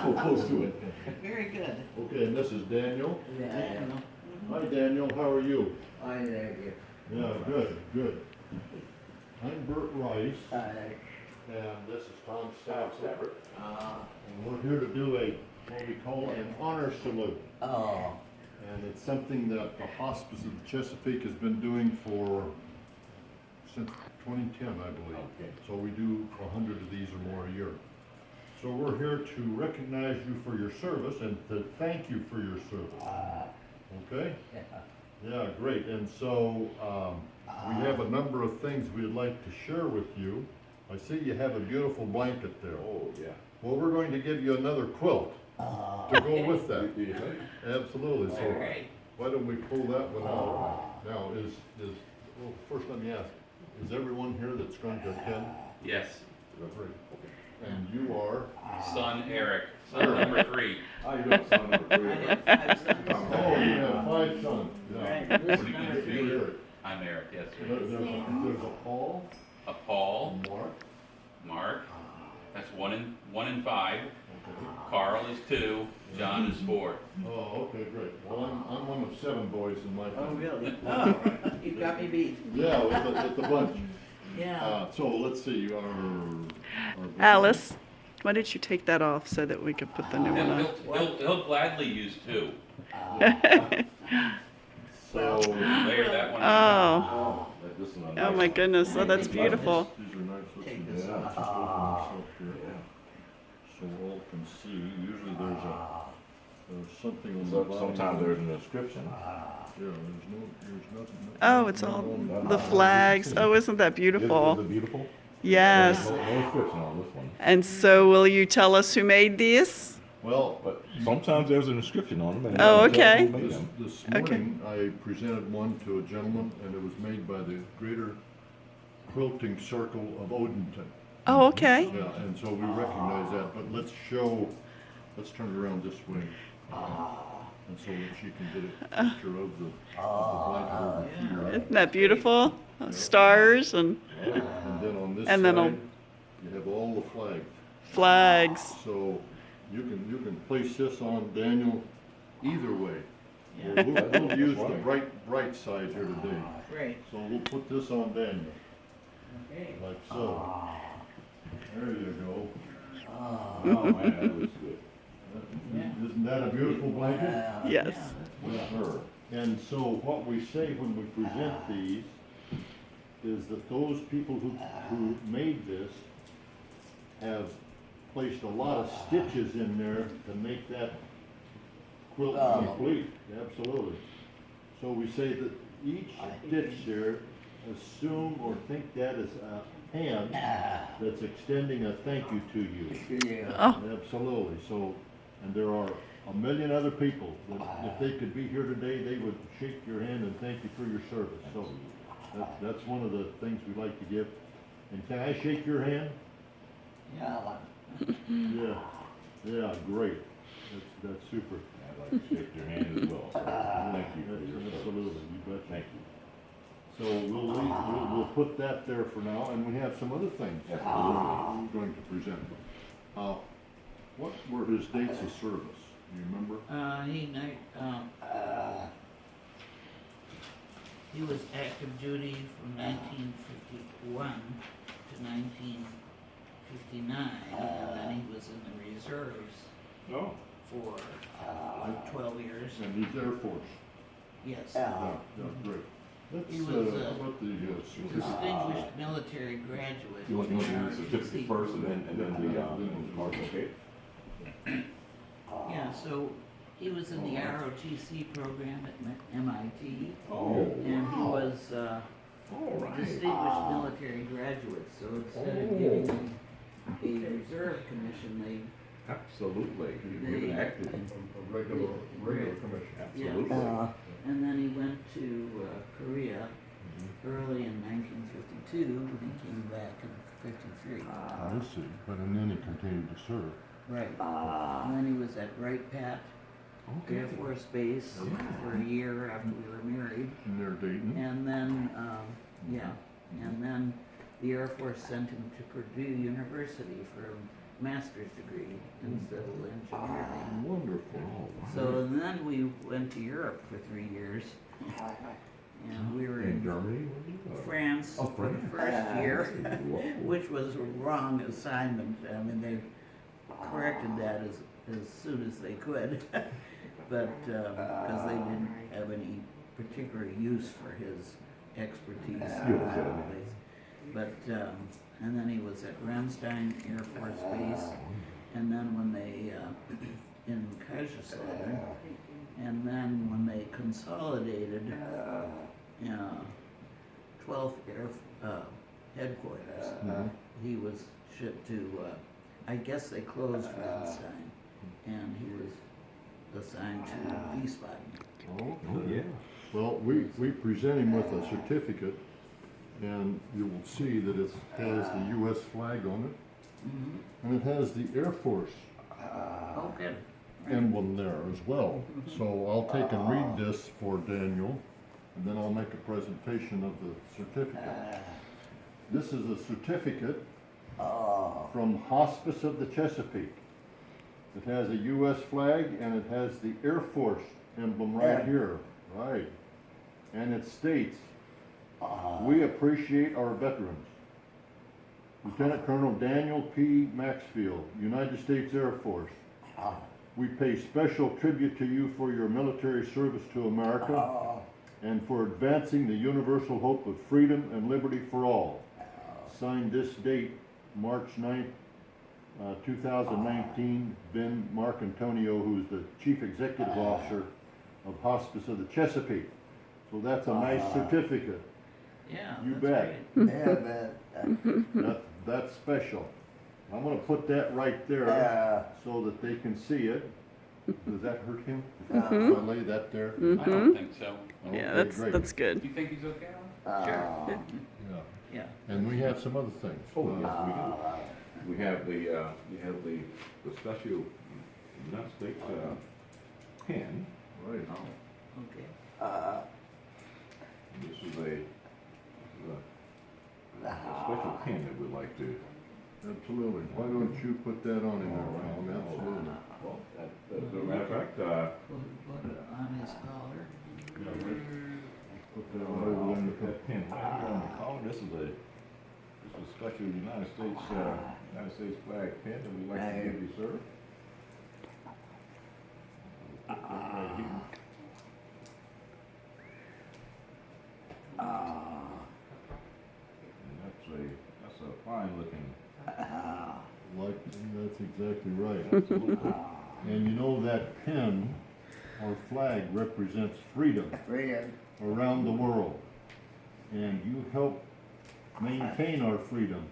Close to it. Very good. Okay, and this is Daniel. Yeah. Hi, Daniel, how are you? I thank you. Yeah, good. I'm Bert Rice, and this is Tom Stafford. And we're here to do what we call an honor salute. Oh, And it's something that the Hospice of the Chesapeake has been doing since 2010, I believe. Okay. So we do 100 of these or more a year. So we're here to recognize you for your service and to thank you for your service. Okay? Yeah, great. And so we have a number of things we'd like to share with you. I see you have a beautiful blanket there. oh, yeah. Well, we're going to give you another quilt to go with that. Do you think? Absolutely. So All right. why don't we pull that one out? Now, well, first let me ask, is everyone here that's going to attend? Yes, Great. And you are? son Eric, son number 3. I don't sound number I three. have 5 sons. Oh, you have 5 sons. Yeah. Right, this is Pretty number good 3. Eric. I'm Eric, yes, There's sir. a Paul, A Paul, Mark. Mark, that's 1 and 5. Okay. Carl is 2, John is 4. Oh, okay, great. Well, I'm one of 7 boys in my Oh, family. really? Oh, you got me beat. Yeah, with the bunch. Yeah. So let's see, our Alice, why didn't you take that off so that we could put the new one on? He'll gladly use 2. So, Later that one. Oh, Like this one. oh my goodness, oh, that's beautiful. these are nice looking. Take this Yeah, off. just open this up here. So all can see, usually there's something on the bottom. Sometimes there's an inscription. Yeah, there's nothing. Oh, it's all the flags. Oh, isn't that Is beautiful? it beautiful? Yes. No inscription on this one. And so will you tell us who made these? Well, But sometimes there's an inscription on them. and Oh, it tells okay. who made this, them. this Okay. morning I presented one to a gentleman and it was made by the Greater Quilting Circle of Odenton. Oh, okay. Yeah, and so we recognize that, but let's turn it around this way. And so that she can get a picture of the blanket over here. Isn't that beautiful? Stars and And then on this And then side, you have all the flags. flags. So you can place this on Daniel either way. Yeah. We'll use the bright side here today. Great. So we'll put this on Daniel, Okay. like so. There you go. Oh, man, that looks good. Isn't that a beautiful blanket? Yes. With her. And so what we say when we present these is that those people who made this have placed a lot of stitches in there to make that quilt complete. Absolutely. So we say that each stitch there, assume or think that is a hand that's extending a thank you to you. Oh, Absolutely. So, and there are a million other people that if they could be here today, they would shake your hand and thank you for your service. So that's one of the things we like to give. And can I shake your hand? Yeah. Yeah, great. That's super. I'd like to shake your hand as well. Thank you for your service. Absolutely, you bet. Thank you. So we'll put that there for now, and we have some other things that we're going to present. What were his dates of service? Do you remember? He was active duty from 1951 to 1959, and then he was in the reserves Oh. for 12 years. And he's Air Force. Yes. Yeah, great. Let's, He was, how about the certificate? Distinguished military graduate. You want to from do the ROTC. certificate first and then the mark, okay? Yeah, so he was in the ROTC program at MIT, Oh. and he was All right. distinguished military graduate, so instead of giving him a reserve commission, they, Absolutely. You've been active. A regular commission. Absolutely. and then he went to Korea early in 1952, and he came back in 53. I see, but and then he continued to serve. Right. And then he was at Wright Pat Okay. Air Force Base for a year after we were married. And they're dating. And then, and then the Air Force sent him to Purdue University for master's degree in civil engineering. Wonderful. So and then we went to Europe for 3 years, and we were In in Germany? France Oh, for the France. first year, Whoa. which was a wrong assignment. I mean, they corrected that as soon as they could, but because they didn't have any particular use for his expertise in that place. But and then he was at Ramstein Air Force Base, and then when they in Kaiserslautern, and then when they consolidated 12th Air headquarters, he was shipped to. I guess they closed Ramstein, and he was assigned to Wiesbaden. Oh, yeah. Well, we present him with a certificate, and you will see that it has the U.S. flag on it, and it has the Air Force Oh, good. emblem there as well. So I'll take and read this for Daniel, and then I'll make a presentation of the certificate. This is a certificate from Hospice of the Chesapeake. It has a U.S. flag, and it has the Air Force emblem right here, right. And it states, "We appreciate our veterans. Lieutenant Colonel Daniel P. Maxfield, United States Air Force. We pay special tribute to you for your military service to America and for advancing the universal hope of freedom and liberty for all. Signed this date, March 9th, 2019, Ben Marcantonio, who's the Chief Executive Officer of Hospice of the Chesapeake." So that's a nice certificate. Yeah. You that's bet. great. Yeah, That's special. I'm gonna put that right there so that they can see it. Does that hurt him? If I lay that there? I don't think so. Yeah, Okay, great. that's good. You think he's okay, Alan? Sure. Yeah. Yeah. And we have some other things. Oh, yes, we do. We have the special United States, pen. Right. Oh, okay. This is a special pen that we'd like to. Absolutely. Why don't you put that on in there, Alan? Absolutely. Well, as a matter of fact, Put it on his collar. Put that on over there in the that pen right here on the collar, this is a special United States flag pen that we'd like to give you, sir. Put that right here. And that's a fine looking. Like, that's exactly right. Absolutely. And you know that pen or flag represents freedom freedom. around the world. And you help maintain our freedom,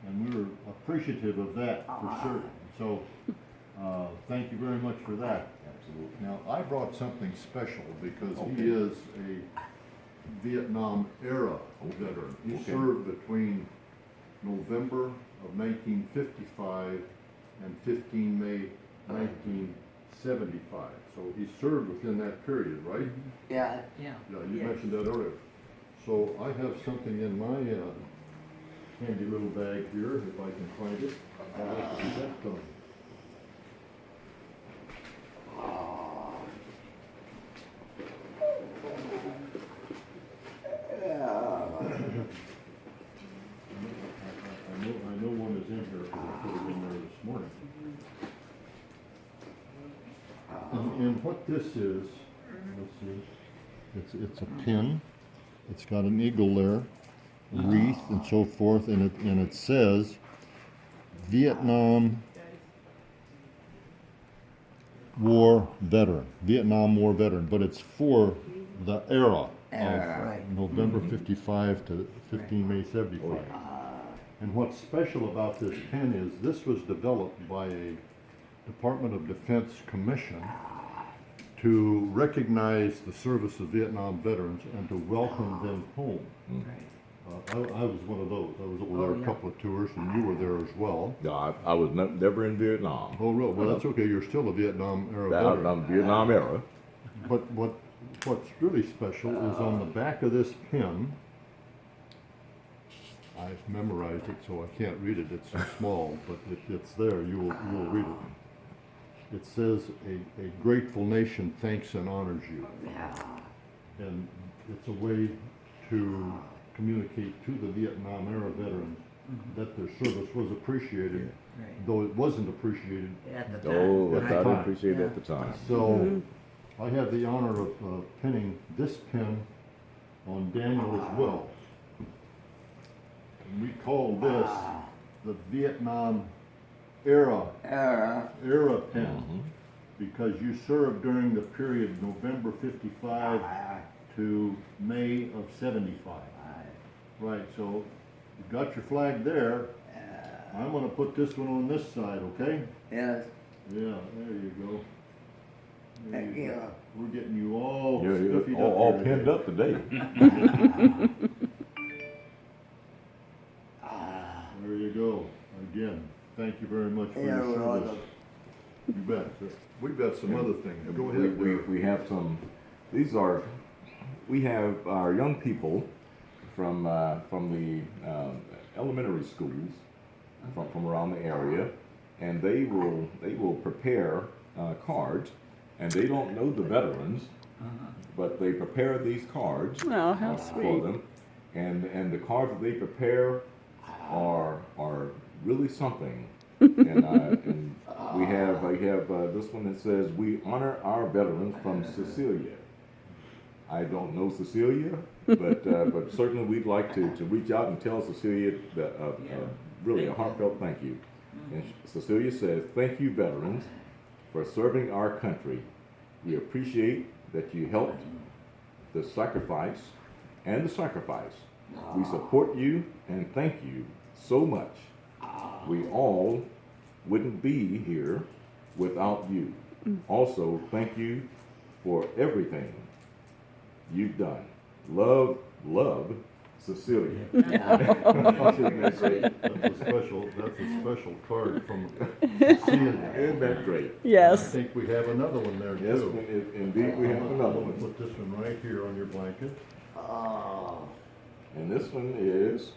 and we're appreciative of that for certain. So, thank you very much for that. Absolutely. Now, I brought something special because Okay. he is a Vietnam era veteran. He Okay. served between November of 1955 and 15 May 1975. So he served within that period, right? Yeah, Yeah. Yeah, you mentioned that earlier. So I have something in my handy little bag here, if I can find it. I'd like to present to him. I know one is in here because I put it in there this morning. And what this is, let's see, it's a pin. It's got an eagle there, a wreath and so forth, and it says Vietnam War veteran, Vietnam War veteran, but it's for the era Right. of November 55 to 15 May 75. And what's special about this pen is this was developed by a Department of Defense commission to recognize the service of Vietnam veterans and to welcome them home. Right. I was one of those. I was over there Oh, a yeah. couple of tours, and you were there as well. No, I was never in Vietnam. Oh, really? Well, that's okay. You're still a Vietnam era I'm veteran. Vietnam era. But what's really special is on the back of this pin, I've memorized it, so I can't read it, it's so small, but it's there, you will read it. It says, a grateful nation thanks and honors you. And it's a way to communicate to the Vietnam era veterans that their service was appreciated, Right. though it wasn't appreciated. At the time. Oh, I At the thought I time. appreciated it at the time. So, I have the honor of pinning this pin on Daniel as well. And we call this the Vietnam era pin, because you served during the period November 55 to May of 75. Right, so you've got your flag there. I'm gonna put this one on this side, okay? Yes, Yeah, there you go. There thank you you. go. We're getting you all You're spiffied up all here pinned today. up today. There you go. Again, thank you very much for Yeah, your well, service. You bet. We've got some other things. Go We, ahead. we, Derek. we have some, we have our young people from the elementary schools from around the area, and they will prepare cards, and they don't know the veterans, but they prepare these cards Oh, how for sweet. them, and the cards that they prepare are really something. And we have this one that says, "We honor our veterans from Cecilia." I don't know Cecilia, but certainly we'd like to reach out and tell Cecilia that really a heartfelt thank you. And Cecilia says, "Thank you, veterans, for serving our country. We appreciate that you helped the sacrifice and the sacrifice. We support you and thank you so much. We all wouldn't be here without you. Also, thank you for everything you've done. Love, Cecilia." Isn't that great? That's a special card from Cecilia. Isn't that great? I Yes. think we have another one there Yes, too. indeed, we have another I'm gonna one. put this one right here on your blanket. And this one is,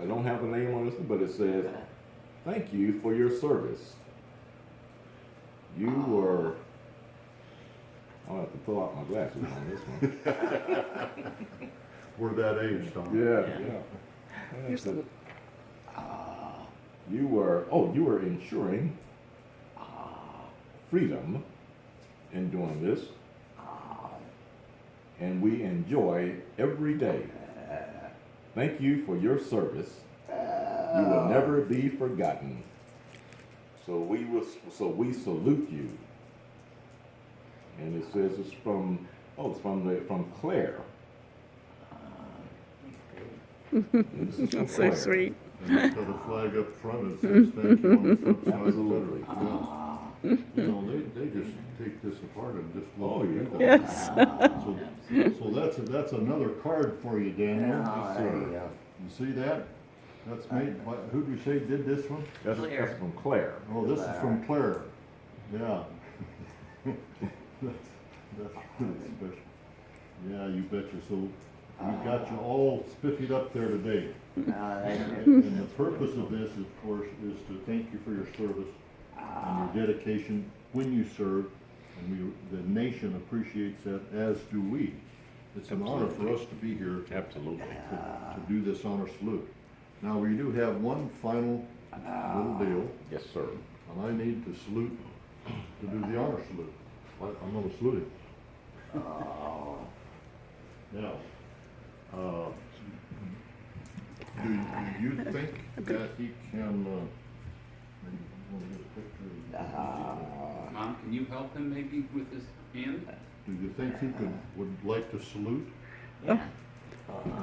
I don't have a name on this one, but it says, "Thank you for your service. You were," I'll have to pull out my glasses on this one. We're that age, Tom. Yeah. Here's a- You were ensuring freedom in doing this, and we enjoy every day. Thank you for your service. You will never be forgotten. So we salute you. And it says it's from Claire. And this is from That's so Claire. sweet. And it's got a flag up front, it says thank you on the front side. Absolutely. Yeah. You know, they just take this apart and just Oh, love yeah. it. Yes. So that's another card for you, Daniel. Oh, there you go. You see that? That's made by, who'd we say did this one? That's from Claire. Oh, this is from Claire. Yeah. That's special. Yeah, you betcha. So we've got you all spiffied up there today. Thank you. And the purpose of this, of course, is to thank you for your service and your dedication when you serve. And the nation appreciates that, as do we. It's an honor for us to be here Absolutely. to do this honor salute. Now, we do have one final little deal, Yes, sir. and I need to salute, to do the honor salute. I'm gonna salute him. Now, do you think that he can, maybe you wanna get a picture? Mom, can you help him maybe with his hand? Do you think he would like to salute? Are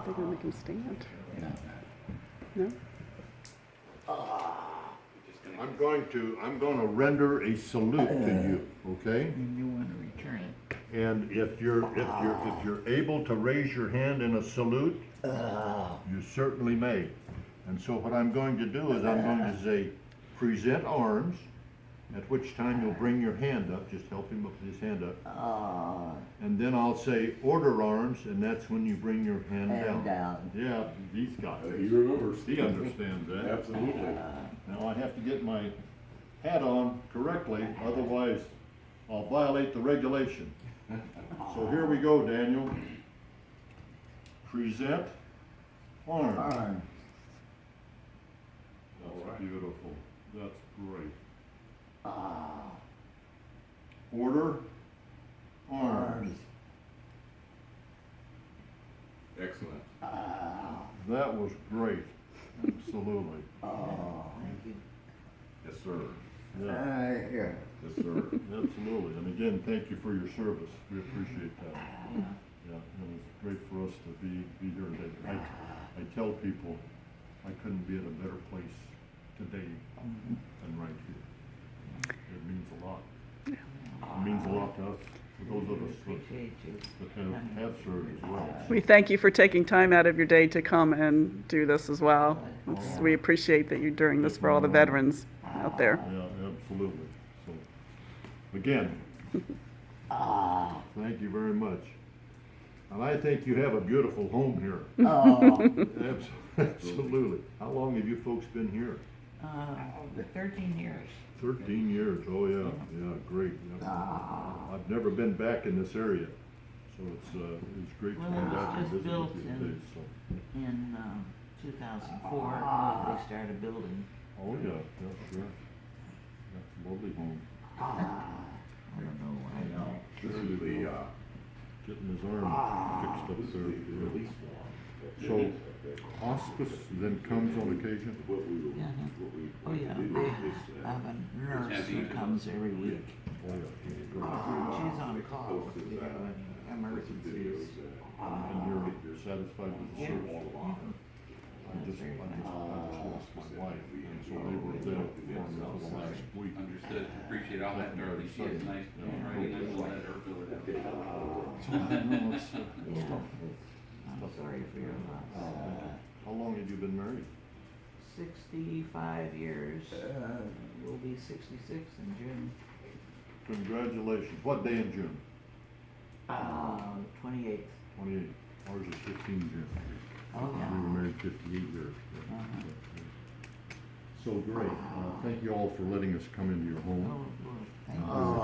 they gonna make him stand? No? I'm gonna render a salute to you, okay? And you want to return it. And if you're able to raise your hand in a salute, you certainly may. And so what I'm going to do is I'm going to say, present arms, at which time you'll bring your hand up, just help him up with his hand up. Ah, And then I'll say order arms, and that's when you bring your hand hand down. down. Yeah, he's got He it. remembers. He understands that. Absolutely. Now I have to get my hat on correctly, otherwise I'll violate the regulation. So here we go, Daniel. Present arms. Arms. That's beautiful. That's great. Ah, Order arms. arms. Excellent. Ah, That was great. Absolutely. ah. Thank you. Yes, sir. Yeah, Here. Yes, sir. absolutely. And again, thank you for your service. We appreciate that. Yeah, and it's great for us to be here today. I tell people I couldn't be at a better place today than right here. It means a lot. It means a lot to us, for those of us Appreciate you. that have served as well. We thank you for taking time out of your day to come and do this as well. We appreciate that you're doing this for all the veterans out there. Yeah, absolutely. So, again, thank you very much. And I think you have a beautiful home here. Oh, Absolutely. How long have you folks been here? 13 years. 13 years. Oh, yeah, yeah, great. Yeah. I've never been back in this area, so it's great to Well, come it was back and just visit built with you in- today. So, In 2004, they started building. oh yeah, yeah, sure. That's a lovely home. I don't know why. This is the, Getting his arm fixed up there. Yeah. So, hospice then comes on occasion? Yeah. Oh, yeah, they have a nurse who comes every week. Oh, yeah. She's on call if you have any emergencies. And you're satisfied with the service? I just lost my wife, and so they were there for me until last week. Understood, appreciate all that, Dorothy, she is nice, right, nice to let her feel it out. No, it's, Yeah, tough. I'm sorry for your loss. How long have you been married? 65 years, will be 66 in June. Congratulations. What day in June? 28th. 28. Ours is 15 June. Oh, We yeah. were married 58 years. Yeah. Uh-huh. So great. Thank you all for letting us come into your home. Oh, well, thank you. oh.